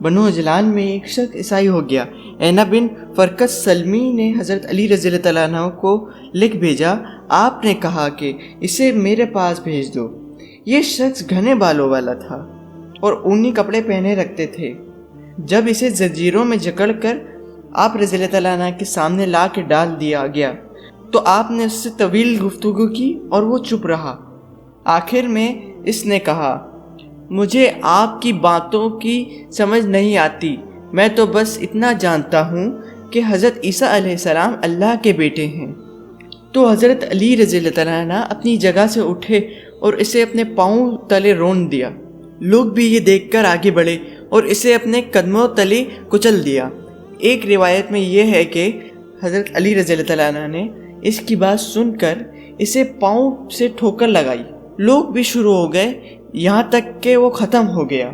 بنو اجلان میں ایک شخص عیسائی ہو گیا۔ اینا بن فرقس سلمی نے حضرت علی رضی اللہ تعالیٰ عنہ کو لکھ بھیجا، آپ نے کہا کہ اسے میرے پاس بھیج دو۔ یہ شخص گھنے بالوں والا تھا اور اونی کپڑے پہنے رکھتے تھے۔ جب اسے زنجیروں میں جکڑ کر آپ رضی اللہ تعالیٰ عنہ کے سامنے لا کے ڈال دیا گیا تو آپ نے اس سے طویل گفتگو کی اور وہ چپ رہا۔ آخر میں اس نے کہا، مجھے آپ کی باتوں کی سمجھ نہیں آتی، میں تو بس اتنا جانتا ہوں کہ حضرت عیسیٰ علیہ السلام اللہ کے بیٹے ہیں۔ تو حضرت علی رضی اللہ تعالیٰ عنہ اپنی جگہ سے اٹھے اور اسے اپنے پاؤں تلے رون دیا۔ لوگ بھی یہ دیکھ کر آگے بڑھے اور اسے اپنے قدموں تلے کچل دیا۔ ایک روایت میں یہ ہے کہ حضرت علی رضی اللہ تعالیٰ عنہ نے اس کی بات سن کر اسے پاؤں سے ٹھوکر لگائی۔ لوگ بھی شروع ہو گئے یہاں تک کہ وہ ختم ہو گیا۔